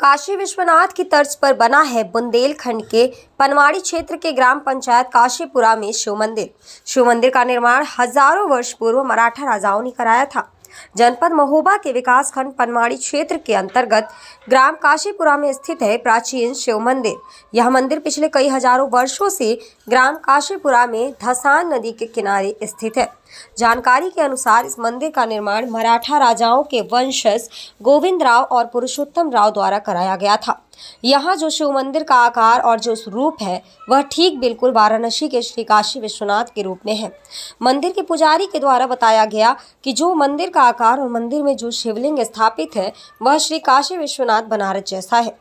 काशी विश्वनाथ की तर्ज पर बना है बुंदेलखंड के पनवाड़ी क्षेत्र के ग्राम पंचायत काशीपुरा में शिव मंदिर। शिव मंदिर का निर्माण हजारों वर्ष पूर्व मराठा राजाओं ने कराया था। जनपद महोबा के विकास खंड पनवाड़ी क्षेत्र के अंतर्गत ग्राम काशीपुरा में स्थित है प्राचीन शिव मंदिर। यह मंदिर पिछले कई हजारों वर्षों से ग्राम काशीपुरा में धसान नदी के किनारे स्थित है। जानकारी के अनुसार इस मंदिर का निर्माण मराठा राजाओं के वंशज गोविंद राव और पुरुषोत्तम राव द्वारा कराया गया था। यहाँ जो शिव मंदिर का आकार और जो रूप है वह ठीक बिल्कुल वाराणसी के श्री काशी विश्वनाथ के रूप में है। मंदिर के पुजारी के द्वारा बताया गया कि जो मंदिर का आकार और मंदिर में जो शिवलिंग स्थापित है वह श्री काशी विश्वनाथ बनारस जैसा है।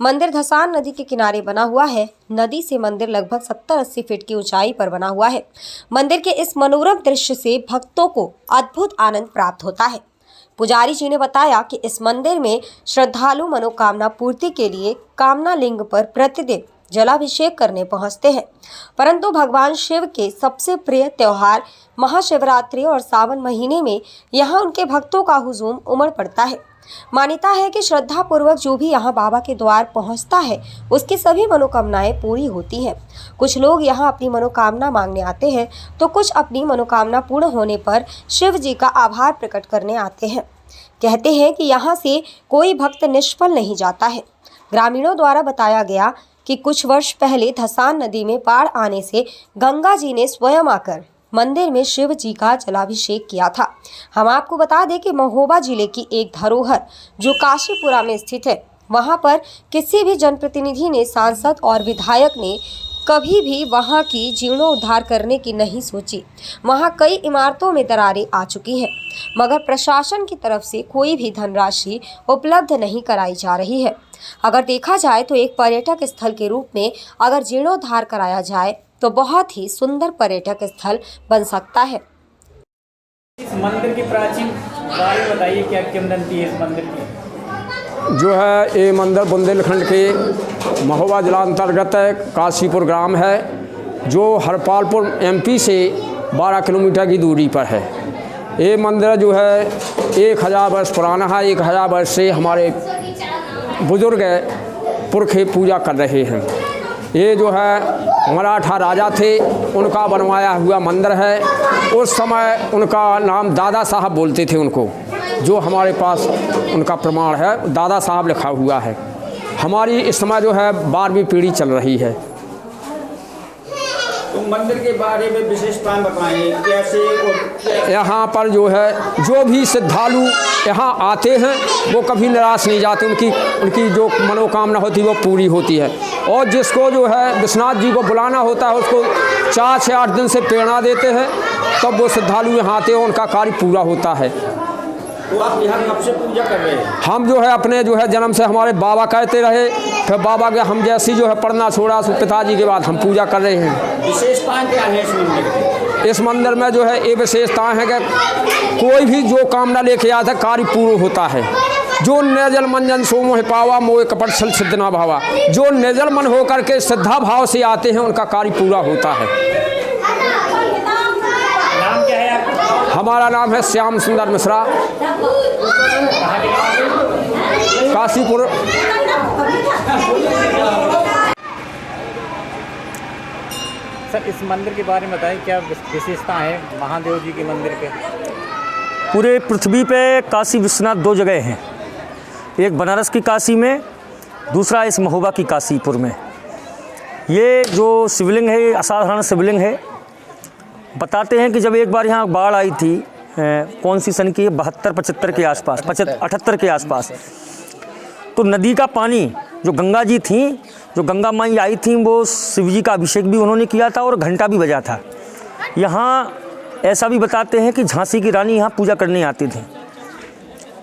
मंदिर धसान नदी के किनारे बना हुआ है। नदी से मंदिर लगभग 70-80 फीट की ऊंचाई पर बना हुआ है। मंदिर के इस मनोरम दृश्य से भक्तों को अद्भुत आनंद प्राप्त होता है। पुजारी जी ने बताया कि इस मंदिर में श्रद्धालु मनोकामना पूर्ति के लिए कामना लिंग पर प्रतिदिन जलाभिषेक करने पहुंचते हैं, परंतु भगवान शिव के सबसे प्रिय त्योहार महाशिवरात्रि और सावन महीने में यहाँ उनके भक्तों का हुजूम उमड़ पड़ता है। मान्यता है कि श्रद्धा पूर्वक जो भी यहाँ बाबा के द्वार पहुँचता है उसकी सभी मनोकामनाएं पूरी होती हैं। कुछ लोग यहाँ अपनी मनोकामना मांगने आते हैं तो कुछ अपनी मनोकामना पूर्ण होने पर शिव जी का आभार प्रकट करने आते हैं। कहते हैं कि यहाँ से कोई भक्त निष्फल नहीं जाता है। ग्रामीणों द्वारा बताया गया कि कुछ वर्ष पहले धसान नदी में बाढ़ आने से गंगा जी ने स्वयं आकर मंदिर में शिव जी का जलाभिषेक किया था। हम आपको बता दें कि महोबा जिले की एक धरोहर जो काशीपुरा में स्थित है, वहां पर किसी भी जनप्रतिनिधि ने, सांसद और विधायक ने कभी भी वहां की जीर्णोद्धार करने की नहीं सोची। वहां कई इमारतों में दरारें आ चुकी हैं, मगर प्रशासन की तरफ से कोई भी धनराशि उपलब्ध नहीं कराई जा रही है। अगर देखा जाए तो एक पर्यटक स्थल के रूप में अगर जीर्णोद्धार कराया जाए तो बहुत ही सुंदर पर्यटक स्थल बन सकता है। इस मंदिर की प्राचीन बारे बताइए, क्या किंवदंती है इस मंदिर की? जो है ये मंदिर बुंदेलखंड के महोबा जिला अंतर्गत काशीपुर ग्राम है, जो हरपालपुर एमपी से 12 किलोमीटर की दूरी पर है। ये मंदिर जो है 1000 वर्ष पुराना है। 1000 वर्ष से हमारे बुजुर्ग पुरखे पूजा कर रहे हैं। ये जो है मराठा राजा थे, उनका बनवाया हुआ मंदिर है। उस समय उनका नाम दादा साहब बोलते थे उनको, जो हमारे पास उनका प्रमाण है, दादा साहब लिखा हुआ है। हमारी इस समय जो है 12वीं पीढ़ी चल रही है। तो मंदिर के बारे में विशेषताएं बताएं, कैसे? यहाँ पर जो है जो भी श्रद्धालु यहाँ आते हैं वो कभी निराश नहीं जाते। उनकी जो मनोकामना होती है वो पूरी होती है। और जिसको जो है विश्वनाथ जी को बुलाना होता है उसको 4 से 8 दिन से प्रेरणा देते हैं, तब वो श्रद्धालु यहाँ आते हैं, उनका कार्य पूरा होता है। तो आप यहाँ कब से पूजा कर रहे हैं? हम जो है अपने जो है जन्म से हमारे बाबा कहते रहे, फिर बाबा के हम जैसी जो है पढ़ना छोड़ा सो पिताजी के बाद हम पूजा कर रहे हैं। विशेषताएं क्या है इस मंदिर की? इस मंदिर में जो है ये विशेषताएं हैं कि कोई भी जो कामना लेके आता है कार्य पूर्ण होता है। जो निर्जल मन जन सो मोह पावा, मोह कपट छल सिद्ध ना भावा। जो निर्जल मन होकर के श्रद्धा भाव से आते हैं उनका कार्य पूरा होता है। नाम क्या है आपका? हमारा नाम है श्याम सुंदर मिश्रा, काशीपुर। सर, इस मंदिर के बारे में बताएं, क्या विशेषता है महादेव जी के मंदिर के? पूरे पृथ्वी पे काशी विश्वनाथ 2 जगह हैं, एक बनारस की काशी में, दूसरा इस महोबा की काशीपुर में। ये जो शिवलिंग है ये असाधारण शिवलिंग है। बताते हैं कि जब एक बार यहाँ बाढ़ आई थी, कौन सी सन की, 72-75 के आसपास, 78 के आसपास, तो नदी का पानी जो गंगा जी थी, जो गंगा माई आई थी, वो शिव जी का अभिषेक भी उन्होंने किया था और घंटा भी बजा था। यहाँ ऐसा भी बताते हैं कि झांसी की रानी यहाँ पूजा करने आती थी।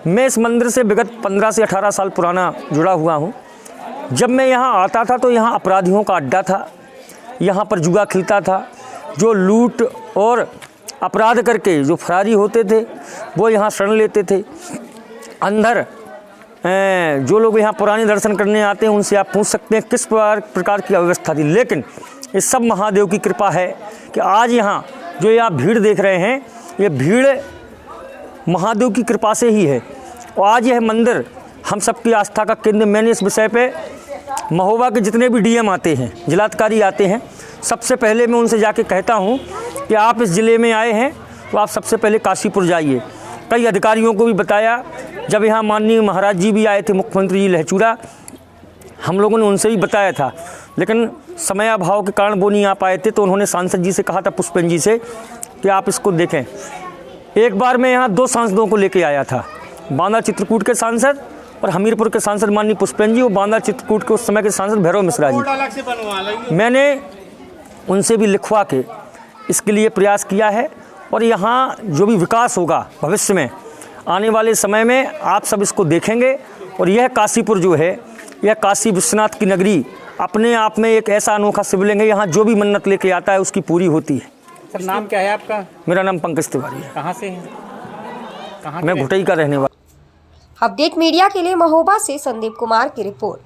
मैं इस मंदिर से विगत 15 से 18 साल पुराना जुड़ा हुआ हूँ। जब मैं यहाँ आता था तो यहाँ अपराधियों का अड्डा था, यहाँ पर जुआ खिलता था। जो लूट और अपराध करके जो फरारी होते थे वो यहाँ शरण लेते थे। अंदर जो लोग यहाँ पुराने दर्शन करने आते हैं उनसे आप पूछ सकते हैं किस प्रकार की व्यवस्था थी। लेकिन इस सब महादेव की कृपा है कि आज यहाँ जो ये आप भीड़ देख रहे हैं, ये भीड़ महादेव की कृपा से ही है। और आज यह मंदिर हम सबकी आस्था का केंद्र। मैंने इस विषय पे महोबा के जितने भी डीएम आते हैं, जिलाधिकारी आते हैं, सबसे पहले मैं उनसे जाके कहता हूँ कि आप इस ज़िले में आए हैं तो आप सबसे पहले काशीपुर जाइए। कई अधिकारियों को भी बताया, जब यहाँ माननीय महाराज जी भी आए थे, मुख्यमंत्री जी लहचूरा, हम लोगों ने उनसे भी बताया था, लेकिन समय अभाव के कारण वो नहीं आ पाए थे। तो उन्होंने सांसद जी से कहा था, पुष्पेंद्र जी से, कि आप इसको देखें। एक बार मैं यहाँ 2 सांसदों को लेके आया था, बांदा चित्रकूट के सांसद और हमीरपुर के सांसद माननीय पुष्पेंद्र जी, और बांदा चित्रकूट के उस समय के सांसद भैरव मिश्रा जी। मैंने उनसे भी लिखवा के इसके लिए प्रयास किया है, और यहाँ जो भी विकास होगा भविष्य में, आने वाले समय में आप सब इसको देखेंगे। और यह काशीपुर जो है, यह काशी विश्वनाथ की नगरी अपने आप में एक ऐसा अनोखा शिवलिंग है, यहाँ जो भी मन्नत लेके आता है उसकी पूरी होती है। सर, नाम क्या है आपका? मेरा नाम पंकज तिवारी है। कहाँ से हैं? कहाँ मैं घुटई का रहने वाला। अपडेट मीडिया के लिए महोबा से संदीप कुमार की रिपोर्ट।